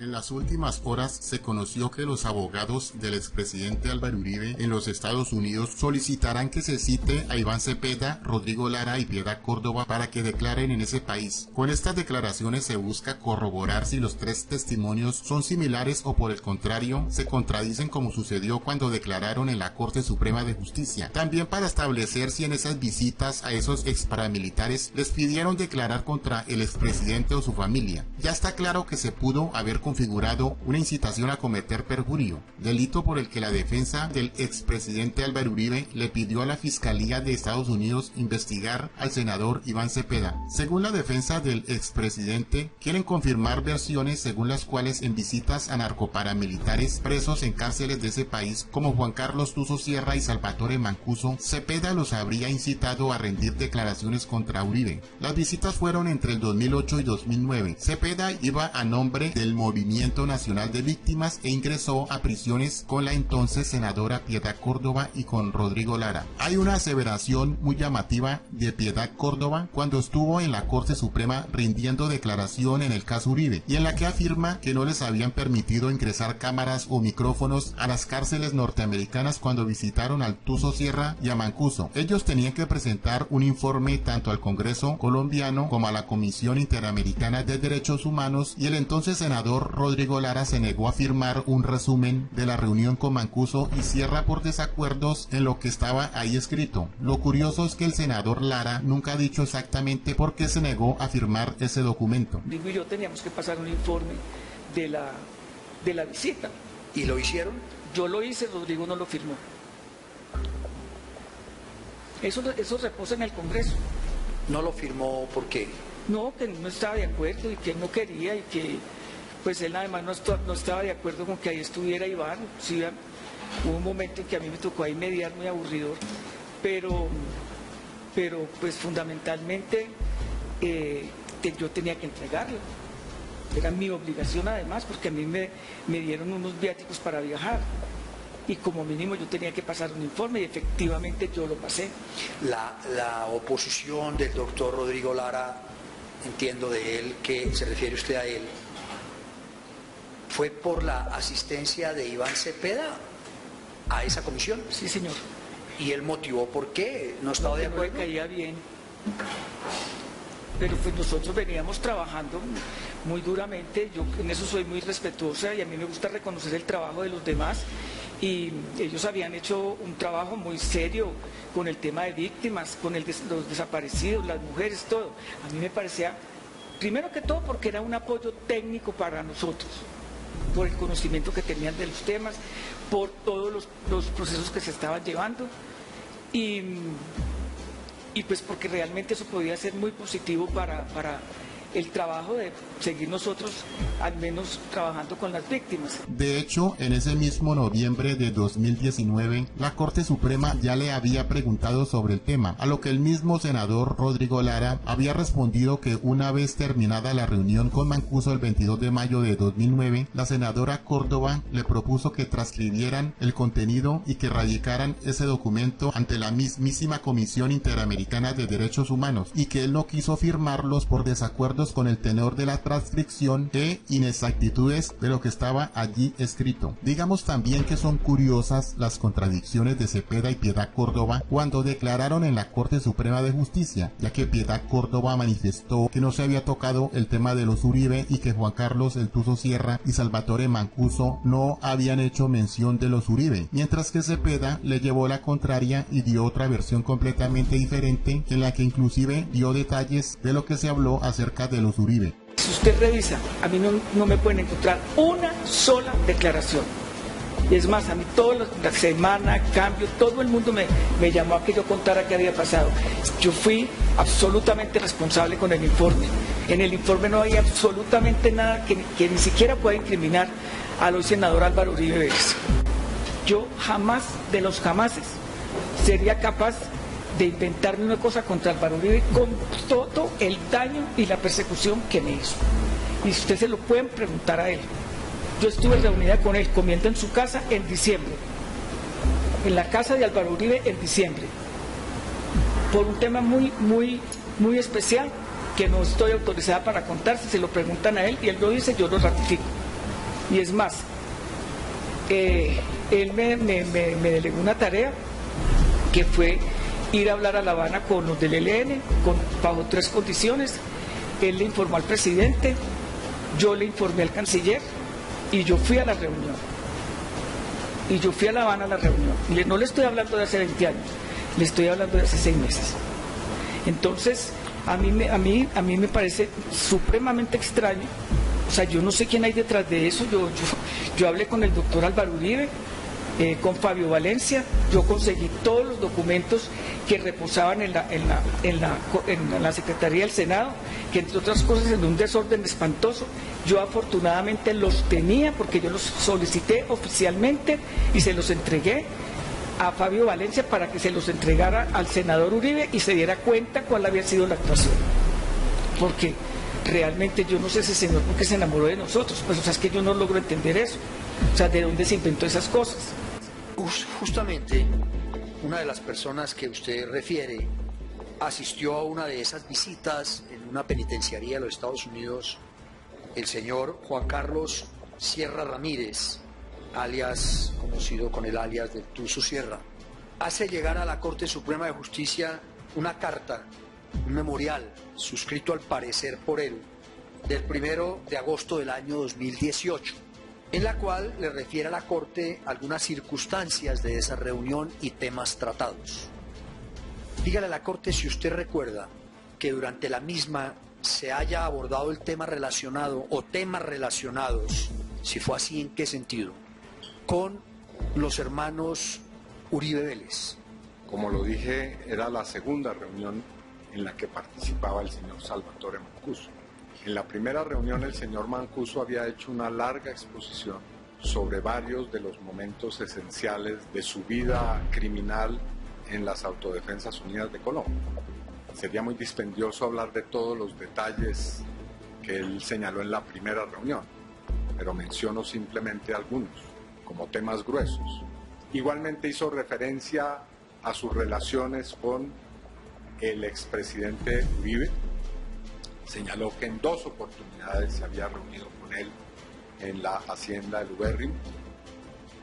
En las últimas horas se conoció que los abogados del expresidente Álvaro Uribe en los Estados Unidos solicitarán que se cite a Iván Cepeda, Rodrigo Lara y Piedad Córdoba para que declaren en ese país. Con estas declaraciones se busca corroborar si los tres testimonios son similares o por el contrario se contradicen como sucedió cuando declararon en la Corte Suprema de Justicia. También para establecer si en esas visitas a esos ex paramilitares les pidieron declarar contra el expresidente o su familia. Ya está claro que se pudo haber configurado una incitación a cometer perjurio, delito por el que la defensa del expresidente Álvaro Uribe le pidió a la Fiscalía de Estados Unidos investigar al senador Iván Cepeda. Según la defensa del expresidente, quieren confirmar versiones según las cuales en visitas a narcoparamilitares presos en cárceles de ese país como Juan Carlos Tuzo Sierra y Salvatore Mancuso, Cepeda los habría incitado a rendir declaraciones contra Uribe. Las visitas fueron entre el 2008 y 2009. Cepeda iba a nombre del Movimiento Nacional de Víctimas e ingresó a prisiones con la entonces senadora Piedad Córdoba y con Rodrigo Lara. Hay una aseveración muy llamativa de Piedad Córdoba cuando estuvo en la Corte Suprema rindiendo declaración en el caso Uribe, y en la que afirma que no les habían permitido ingresar cámaras o micrófonos a las cárceles norteamericanas cuando visitaron al Tuzo Sierra y a Mancuso. Ellos tenían que presentar un informe tanto al Congreso colombiano como a la Comisión Interamericana de Derechos Humanos, y el entonces senador Rodrigo Lara se negó a firmar un resumen de la reunión con Mancuso y Sierra por desacuerdos en lo que estaba ahí escrito. Lo curioso es que el senador Lara nunca ha dicho exactamente por qué se negó a firmar ese documento. Digo, y yo teníamos que pasar un informe de la visita. ¿Y lo hicieron? Yo lo hice, Rodrigo no lo firmó. Eso reposa en el Congreso. ¿No lo firmó por qué? No, que no estaba de acuerdo y que no quería y que pues él además no estaba de acuerdo con que ahí estuviera Iván. Sí, hubo un momento en que a mí me tocó ahí mediar, muy aburridor, pero pues fundamentalmente yo tenía que entregarlo. Era mi obligación además, porque a mí me dieron unos viáticos para viajar y como mínimo yo tenía que pasar un informe y efectivamente yo lo pasé. La oposición del doctor Rodrigo Lara, entiendo de él que se refiere usted a él, ¿fue por la asistencia de Iván Cepeda a esa comisión? Sí, señor. ¿Y él motivó por qué? ¿No estaba de acuerdo? No le caía bien. Pero pues nosotros veníamos trabajando muy duramente, yo en eso soy muy respetuosa y a mí me gusta reconocer el trabajo de los demás, y ellos habían hecho un trabajo muy serio con el tema de víctimas, con los desaparecidos, las mujeres, todo. A mí me parecía, primero que todo porque era un apoyo técnico para nosotros, por el conocimiento que tenían de los temas, por todos los procesos que se estaban llevando, y pues porque realmente eso podía ser muy positivo para el trabajo de seguir nosotros al menos trabajando con las víctimas. De hecho, en ese mismo noviembre de 2019, la Corte Suprema ya le había preguntado sobre el tema, a lo que el mismo senador Rodrigo Lara había respondido que una vez terminada la reunión con Mancuso el 22 de mayo de 2009, la senadora Córdoba le propuso que transcribieran el contenido y que radicaran ese documento ante la mismísima Comisión Interamericana de Derechos Humanos, y que él no quiso firmarlos por desacuerdo con el tenor de la transcripción e inexactitudes de lo que estaba allí escrito. Digamos también que son curiosas las contradicciones de Cepeda y Piedad Córdoba cuando declararon en la Corte Suprema de Justicia, ya que Piedad Córdoba manifestó que no se había tocado el tema de los Uribe y que Juan Carlos el Tuzo Sierra y Salvatore Mancuso no habían hecho mención de los Uribe, mientras que Cepeda le llevó la contraria y dio otra versión completamente diferente, en la que inclusive dio detalles de lo que se habló acerca de los Uribe. Si usted revisa, a mí no me pueden encontrar una sola declaración. Y es más, a mí toda la semana, cambio, todo el mundo me llamó a que yo contara qué había pasado. Yo fui absolutamente responsable con el informe. En el informe no había absolutamente nada que ni siquiera pueda incriminar al hoy senador Álvaro Uribe Vélez. Yo jamás, de los jamases, sería capaz de inventarme una cosa contra Álvaro Uribe con todo el daño y la persecución que me hizo. Y si ustedes se lo pueden preguntar a él. Yo estuve reunida con él comiendo en su casa en diciembre, en la casa de Álvaro Uribe en diciembre, por un tema muy especial que no estoy autorizada para contar. Si se lo preguntan a él y él lo dice, yo lo ratifico. Y es más, él me delegó una tarea que fue ir a hablar a La Habana con los del ELN, bajo 3 condiciones. Él le informó al presidente, yo le informé al canciller y yo fui a la reunión. Y yo fui a La Habana a la reunión. Y no le estoy hablando de hace 20 años, le estoy hablando de hace 6 meses. Entonces, a mí me parece supremamente extraño. O sea, yo no sé quién hay detrás de eso. Yo hablé con el doctor Álvaro Uribe, con Fabio Valencia, yo conseguí todos los documentos que reposaban en la Secretaría del Senado, que entre otras cosas en un desorden espantoso, yo afortunadamente los tenía porque yo los solicité oficialmente y se los entregué a Fabio Valencia para que se los entregara al senador Uribe y se diera cuenta cuál había sido la actuación. Porque realmente yo no sé ese señor por qué se enamoró de nosotros, pues o sea, es que yo no logro entender eso, o sea, de dónde se inventó esas cosas. Justamente una de las personas que usted refiere asistió a una de esas visitas en una penitenciaría de los Estados Unidos, el señor Juan Carlos Sierra Ramírez, alias, conocido con el alias del Tuzo Sierra, hace llegar a la Corte Suprema de Justicia una carta, un memorial, suscrito al parecer por él, del 1 de agosto del año 2018, en la cual le refiere a la Corte algunas circunstancias de esa reunión y temas tratados. Dígale a la Corte si usted recuerda que durante la misma se haya abordado el tema relacionado o temas relacionados, si fue así, ¿en qué sentido?, con los hermanos Uribe Vélez. Como lo dije, era la segunda reunión en la que participaba el señor Salvatore Mancuso. En la primera reunión el señor Mancuso había hecho una larga exposición sobre varios de los momentos esenciales de su vida criminal en las Autodefensas Unidas de Colombia. Sería muy dispendioso hablar de todos los detalles que él señaló en la primera reunión, pero menciono simplemente algunos, como temas gruesos. Igualmente hizo referencia a sus relaciones con el expresidente Uribe. Señaló que en 2 oportunidades se había reunido con él en la hacienda del Ubérrimo,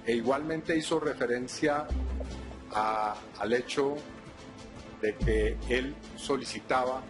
e igualmente hizo referencia al hecho de que él solicitaba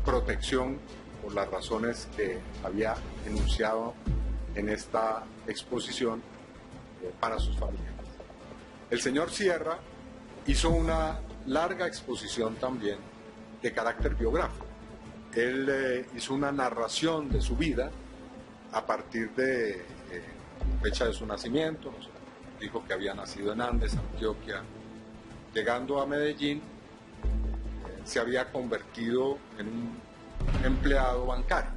protección por las razones que había enunciado en esta exposición para sus familiares. El señor Sierra hizo una larga exposición también de carácter biográfico. Él hizo una narración de su vida a partir de fecha de su nacimiento. Dijo que había nacido en Andes, Antioquia. Llegando a Medellín, se había convertido en un empleado bancario,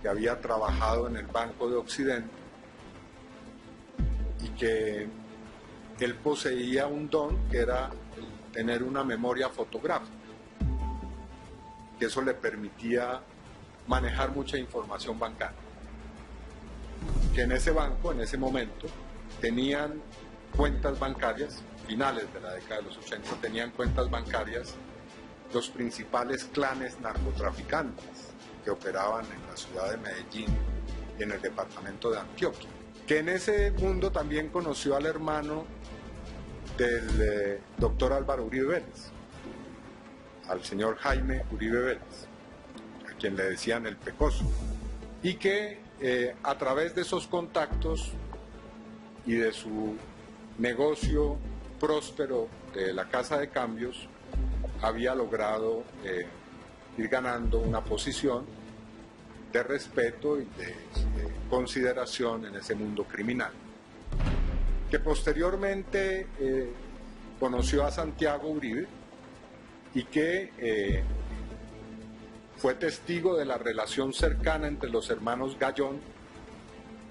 que había trabajado en el Banco de Occidente y que él poseía un don que era el tener una memoria fotográfica, que eso le permitía manejar mucha información bancaria. Que en ese banco, en ese momento, tenían cuentas bancarias, finales de la década de los 80, tenían cuentas bancarias los principales clanes narcotraficantes que operaban en la ciudad de Medellín y en el departamento de Antioquia. Que en ese mundo también conoció al hermano del doctor Álvaro Uribe Vélez, al señor Jaime Uribe Vélez, a quien le decían el Pecoso, y que a través de esos contactos y de su negocio próspero de la Casa de Cambios, había logrado ir ganando una posición de respeto y de consideración en ese mundo criminal. Que posteriormente conoció a Santiago Uribe y que fue testigo de la relación cercana entre los hermanos Gallón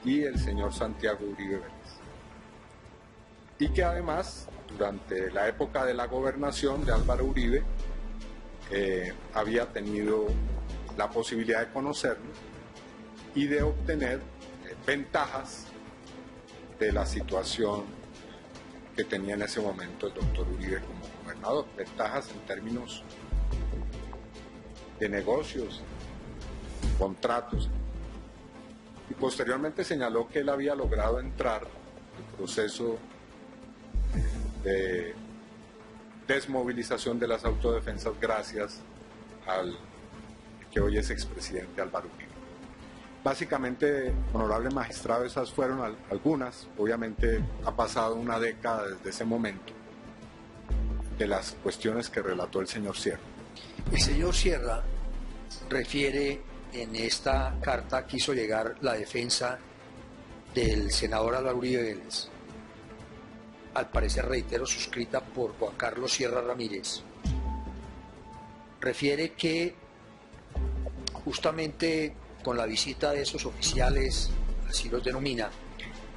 y el señor Santiago Uribe Vélez. Y que además, durante la época de la gobernación de Álvaro Uribe, había tenido la posibilidad de conocerlo y de obtener ventajas de la situación que tenía en ese momento el doctor Uribe como gobernador, ventajas en términos de negocios, contratos. y posteriormente señaló que él había logrado entrar al proceso de desmovilización de las autodefensas gracias al que hoy es expresidente Álvaro Uribe. Básicamente, honorable magistrado, esas fueron algunas. Obviamente ha pasado una década desde ese momento de las cuestiones que relató el señor Sierra. El señor Sierra refiere en esta carta que hizo llegar la defensa del senador Álvaro Uribe Vélez, al parecer, reitero, suscrita por Juan Carlos Sierra Ramírez. Refiere que justamente con la visita de esos oficiales, así los denomina,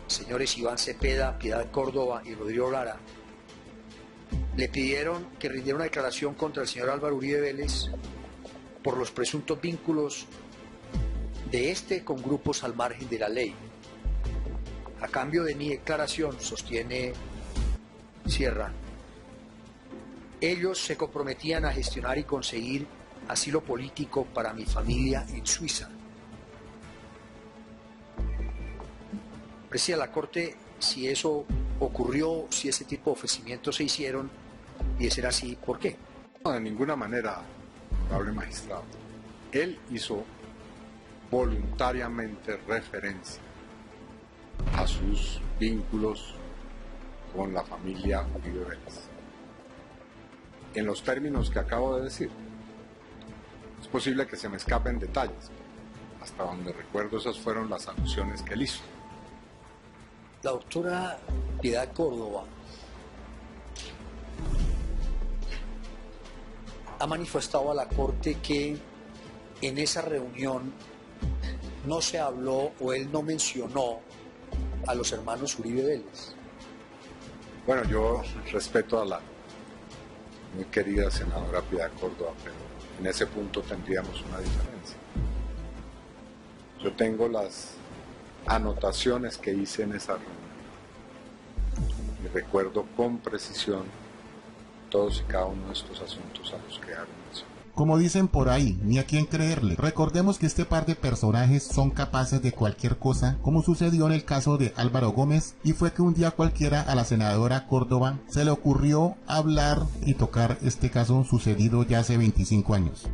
señores Iván Cepeda, Piedad Córdoba y Rodrigo Lara, le pidieron que rindiera una declaración contra el señor Álvaro Uribe Vélez por los presuntos vínculos de este con grupos al margen de la ley. A cambio de mi declaración, sostiene Sierra, ellos se comprometían a gestionar y conseguir asilo político para mi familia en Suiza. Aprecia la Corte si eso ocurrió, si ese tipo de ofrecimientos se hicieron, y de ser así, ¿por qué? No, de ninguna manera, honorable magistrado. Él hizo voluntariamente referencia a sus vínculos con la familia Uribe Vélez. En los términos que acabo de decir, es posible que se me escapen detalles. Hasta donde recuerdo, esas fueron las alusiones que él hizo. La doctora Piedad Córdoba ha manifestado a la Corte que en esa reunión no se habló o él no mencionó a los hermanos Uribe Vélez. Bueno, yo respeto a la muy querida senadora Piedad Córdoba, pero en ese punto tendríamos una diferencia. Yo tengo las anotaciones que hice en esa reunión y recuerdo con precisión todos y cada uno de estos asuntos a los que hago mención. Como dicen por ahí, ni a quién creerle. Recordemos que este par de personajes son capaces de cualquier cosa, como sucedió en el caso de Álvaro Gómez, y fue que un día cualquiera a la senadora Córdoba se le ocurrió hablar y tocar este caso sucedido ya hace 25 años.